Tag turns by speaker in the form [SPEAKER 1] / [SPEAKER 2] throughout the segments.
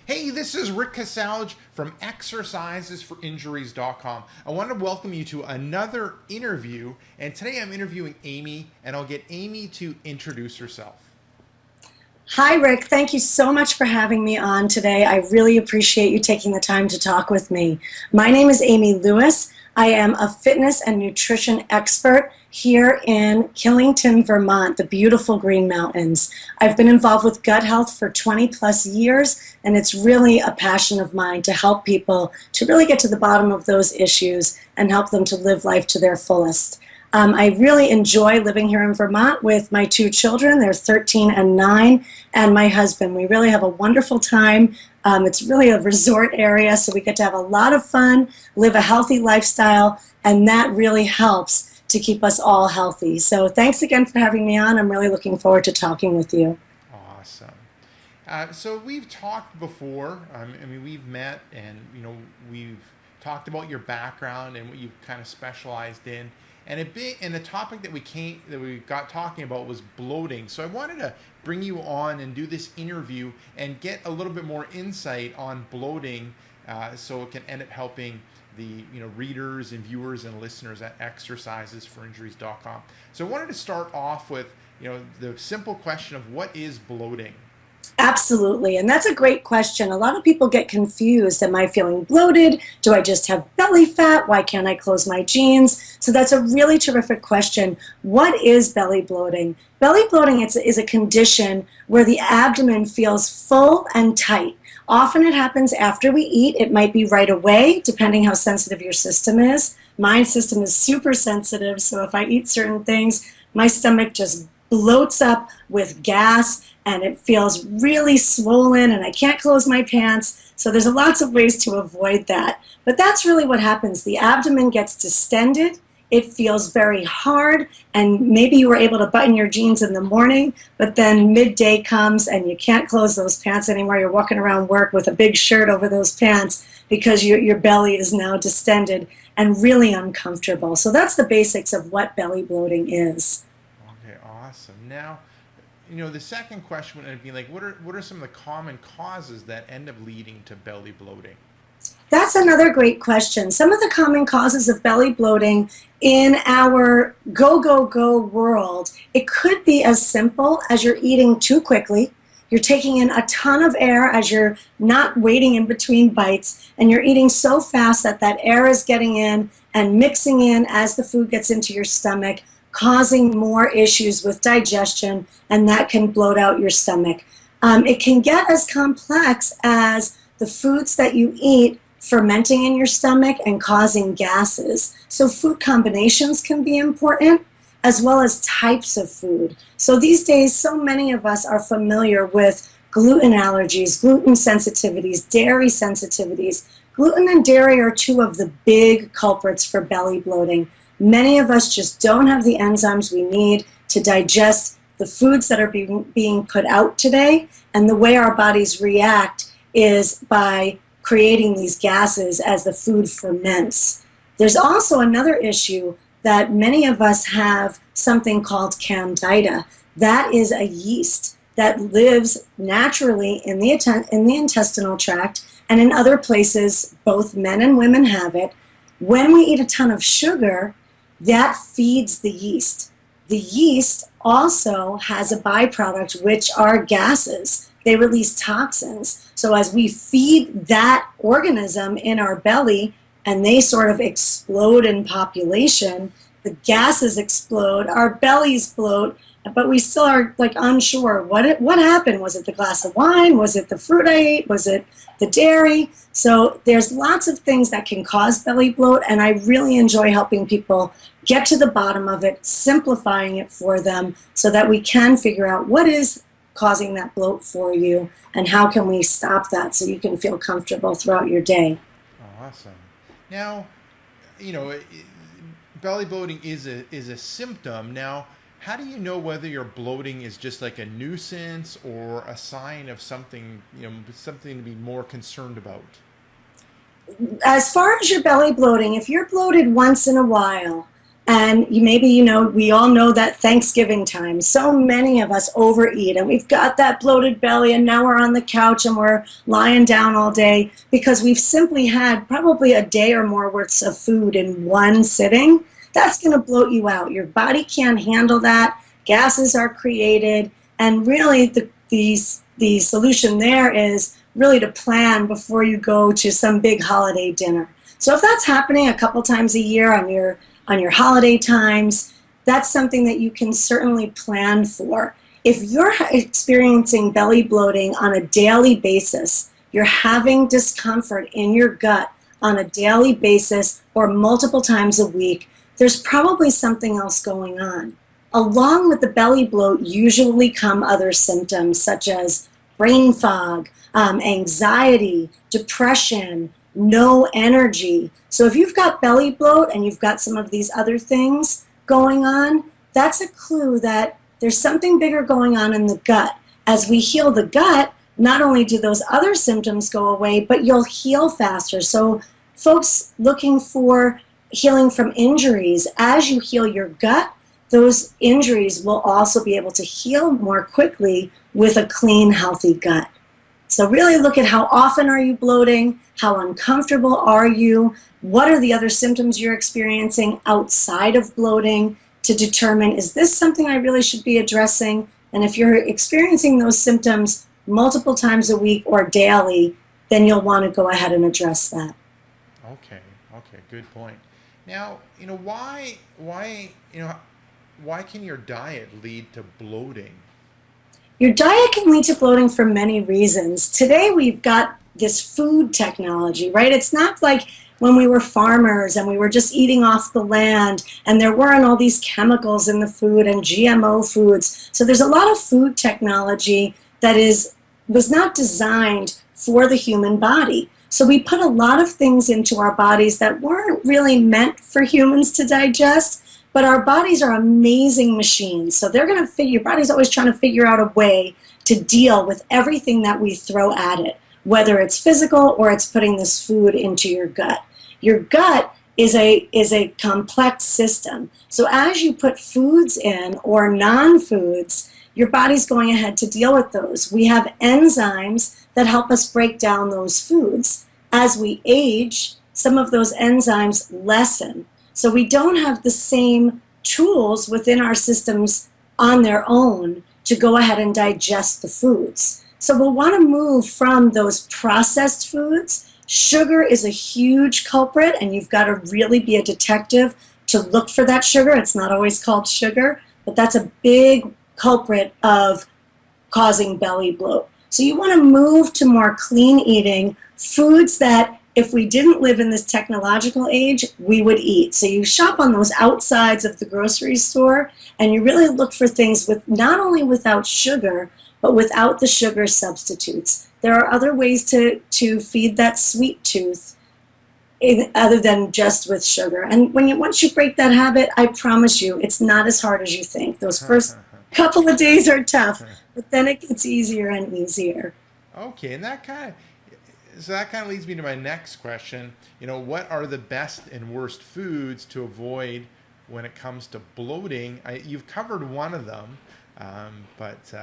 [SPEAKER 1] Hey, this is Rick Casalge from exercisesforinjuries.com. I want to welcome you to another interview, and today I'm interviewing Amy, and I'll get Amy to introduce herself.
[SPEAKER 2] Hi, Rick. Thank you so much for having me on today. I really appreciate you taking the time to talk with me. My name is Amy Lewis. I am a fitness and nutrition expert here in Killington, Vermont, the beautiful Green Mountains. I've been involved with gut health for 20 plus years, and it's really a passion of mine to help people to really get to the bottom of those issues and help them to live life to their fullest. I really enjoy living here in Vermont with my two children. They're 13 and 9, and my husband. We really have a wonderful time. It's really a resort area, so we get to have a lot of fun, live a healthy lifestyle, and that really helps to keep us all healthy. So thanks again for having me on. I'm really looking forward to talking with you.
[SPEAKER 1] Awesome. So we've talked before. We've met, and we've talked about your background and what you've kind of specialized in. And the topic that we got talking about was bloating. So I wanted to bring you on and do this interview and get a little bit more insight on bloating, so it can end up helping the readers and viewers and listeners at exercisesforinjuries.com. So I wanted to start off with the simple question of what is bloating.
[SPEAKER 2] Absolutely, and that's a great question. A lot of people get confused. Am I feeling bloated? Do I just have belly fat? Why can't I close my jeans? So that's a really terrific question. What is belly bloating? Belly bloating is a condition where the abdomen feels full and tight. Often it happens after we eat. It might be right away, depending how sensitive your system is. My system is super sensitive, so if I eat certain things, my stomach just bloats up with gas and it feels really swollen and I can't close my pants. So there's lots of ways to avoid that. But that's really what happens. The abdomen gets distended. It feels very hard, and maybe you were able to button your jeans in the morning, but then midday comes and you can't close those pants anymore. You're walking around work with a big shirt over those pants because your belly is now distended and really uncomfortable. So that's the basics of what belly bloating is.
[SPEAKER 1] Okay, awesome. Now, the second question would be like, what are some of the common causes that end up leading to belly bloating?
[SPEAKER 2] That's another great question. Some of the common causes of belly bloating in our go, go, go world, it could be as simple as you're eating too quickly. You're taking in a ton of air as you're not waiting in between bites, and you're eating so fast that that air is getting in and mixing in as the food gets into your stomach, causing more issues with digestion, and that can bloat out your stomach. It can get as complex as the foods that you eat fermenting in your stomach and causing gases. So food combinations can be important, as well as types of food. So these days, so many of us are familiar with gluten allergies, gluten sensitivities, dairy sensitivities. Gluten and dairy are two of the big culprits for belly bloating. Many of us just don't have the enzymes we need to digest the foods that are being put out today, and the way our bodies react is by creating these gases as the food ferments. There's also another issue that many of us have, something called candida. That is a yeast that lives naturally in the intestinal tract, and in other places, both men and women have it. When we eat a ton of sugar, that feeds the yeast. The yeast also has a byproduct, which are gases. They release toxins. So as we feed that organism in our belly and they sort of explode in population, the gases explode, our bellies bloat, but we still are like unsure what happened. Was it the glass of wine? Was it the fruit I ate? Was it the dairy? So there's lots of things that can cause belly bloat, and I really enjoy helping people get to the bottom of it, simplifying it for them so that we can figure out what is causing that bloat for you and how can we stop that so you can feel comfortable throughout your day.
[SPEAKER 1] Awesome. Now, you know, belly bloating is a symptom. Now, how do you know whether your bloating is just like a nuisance or a sign of something, something to be more concerned about?
[SPEAKER 2] As far as your belly bloating, if you're bloated once in a while And maybe, we all know that Thanksgiving time, so many of us overeat and we've got that bloated belly and now we're on the couch and we're lying down all day because we've simply had probably a day or more worth of food in one sitting. That's going to bloat you out. Your body can't handle that. Gases are created. And really the solution there is really to plan before you go to some big holiday dinner. So if that's happening a couple times a year on your holiday times, that's something that you can certainly plan for. If you're experiencing belly bloating on a daily basis, you're having discomfort in your gut on a daily basis or multiple times a week, there's probably something else going on. Along with the belly bloat usually come other symptoms such as brain fog, anxiety, depression, no energy. So if you've got belly bloat and you've got some of these other things going on, that's a clue that there's something bigger going on in the gut. As we heal the gut, not only do those other symptoms go away, but you'll heal faster. So folks looking for healing from injuries, as you heal your gut, those injuries will also be able to heal more quickly with a clean, healthy gut. So really look at how often are you bloating, how uncomfortable are you, what are the other symptoms you're experiencing outside of bloating to determine, is this something I really should be addressing? And if you're experiencing those symptoms multiple times a week or daily, then you'll want to go ahead and address that.
[SPEAKER 1] Okay, good point. Now, why can your diet lead to bloating?
[SPEAKER 2] Your diet can lead to bloating for many reasons. Today we've got this food technology, right? It's not like when we were farmers and we were just eating off the land and there weren't all these chemicals in the food and GMO foods. So there's a lot of food technology that was not designed for the human body. So we put a lot of things into our bodies that weren't really meant for humans to digest. But our bodies are amazing machines. So they're going to your body's always trying to figure out a way to deal with everything that we throw at it, whether it's physical or it's putting this food into your gut. Your gut is a complex system. So as you put foods in or non-foods, your body's going ahead to deal with those. We have enzymes that help us break down those foods. As we age, some of those enzymes lessen. So we don't have the same tools within our systems on their own to go ahead and digest the foods. So we'll want to move from those processed foods. Sugar is a huge culprit, and you've got to really be a detective to look for that sugar. It's not always called sugar, but that's a big culprit of causing belly bloat. So you want to move to more clean eating, foods that if we didn't live in this technological age, we would eat. So you shop on those outsides of the grocery store and you really look for things with not only without sugar, but without the sugar substitutes. There are other ways to feed that sweet tooth other than just with sugar. And once you break that habit, I promise you, it's not as hard as you think. Those first couple of days are tough, but then it gets easier and easier.
[SPEAKER 1] Okay, and that kind of leads me to my next question. What are the best and worst foods to avoid when it comes to bloating? You've covered one of them, but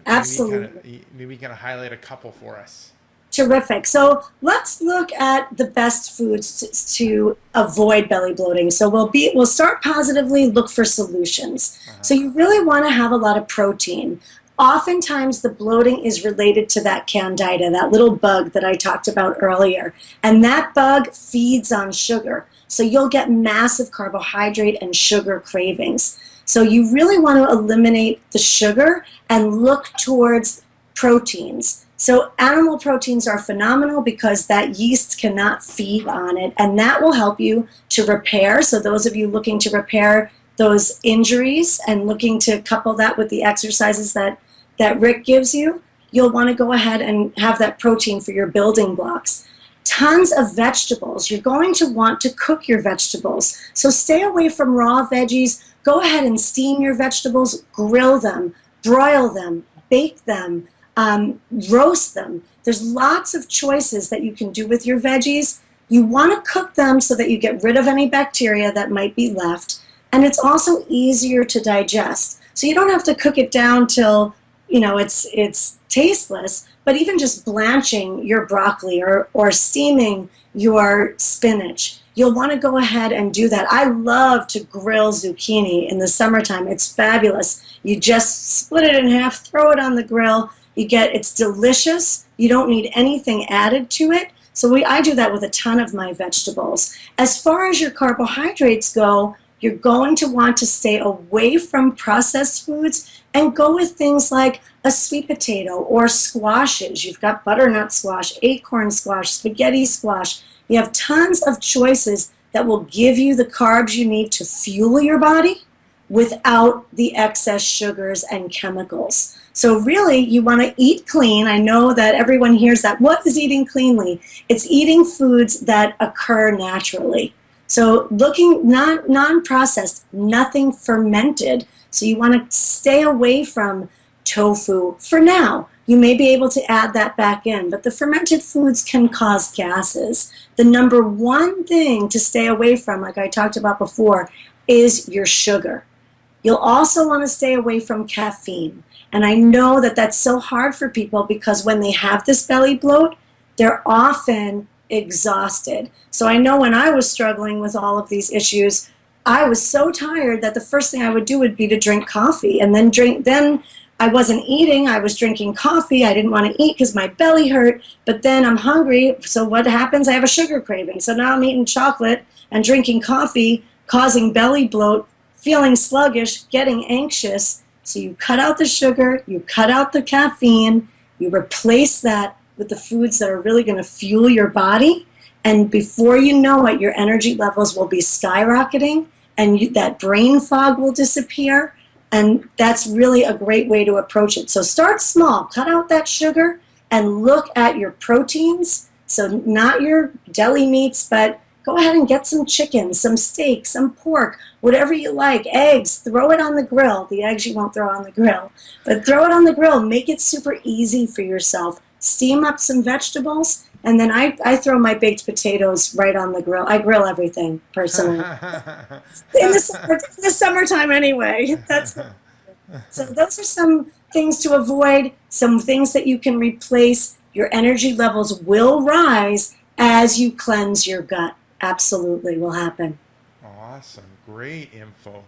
[SPEAKER 2] Absolutely.
[SPEAKER 1] maybe you can highlight a couple for us.
[SPEAKER 2] Terrific. So let's look at the best foods to avoid belly bloating. So we'll start positively, look for solutions. So you really want to have a lot of protein. Oftentimes the bloating is related to that candida, that little bug that I talked about earlier. And that bug feeds on sugar. So you'll get massive carbohydrate and sugar cravings. So you really want to eliminate the sugar and look towards proteins. So animal proteins are phenomenal because that yeast cannot feed on it, and that will help you to repair. So those of you looking to repair those injuries and looking to couple that with the exercises that Rick gives you, you'll want to go ahead and have that protein for your building blocks. Tons of vegetables. You're going to want to cook your vegetables. So stay away from raw veggies. Go ahead and steam your vegetables, grill them, broil them, bake them, roast them. There's lots of choices that you can do with your veggies. You want to cook them so that you get rid of any bacteria that might be left, and it's also easier to digest. So you don't have to cook it down till, you know, it's tasteless, but even just blanching your broccoli or steaming your spinach, you'll want to go ahead and do that. I love to grill zucchini in the summertime. It's fabulous. You just split it in half, throw it on the grill. It's delicious. You don't need anything added to it. So I do that with a ton of my vegetables. As far as your carbohydrates go, you're going to want to stay away from processed foods and go with things like a sweet potato or squashes. You've got butternut squash, acorn squash, spaghetti squash. You have tons of choices that will give you the carbs you need to fuel your body without the excess sugars and chemicals. So really, you want to eat clean. I know that everyone hears that. What is eating cleanly? It's eating foods that occur naturally. So looking non-processed, nothing fermented. So you want to stay away from tofu for now. You may be able to add that back in, but the fermented foods can cause gases. The number one thing to stay away from, like I talked about before, is your sugar. You'll also want to stay away from caffeine. And I know that that's so hard for people because when they have this belly bloat, they're often exhausted. So I know when I was struggling with all of these issues, I was so tired that the first thing I would do would be to drink coffee. And then I wasn't eating, I was drinking coffee. I didn't want to eat because my belly hurt, but then I'm hungry. So what happens? I have a sugar craving. So now I'm eating chocolate and drinking coffee, causing belly bloat, feeling sluggish, getting anxious. So you cut out the sugar, you cut out the caffeine, you replace that with the foods that are really going to fuel your body. And before you know it, your energy levels will be skyrocketing and that brain fog will disappear. And that's really a great way to approach it. So start small, cut out that sugar, and look at your proteins. So not your deli meats, but go ahead and get some chicken, some steak, some pork, whatever you like, eggs, throw it on the grill. The eggs you won't throw on the grill, but throw it on the grill. Make it super easy for yourself. Steam up some vegetables, and then I throw my baked potatoes right on the grill. I grill everything, personally. In the summertime anyway. So those are some things to avoid, some things that you can replace. Your energy levels will rise as you cleanse your gut. Absolutely will happen.
[SPEAKER 1] Awesome. Great info.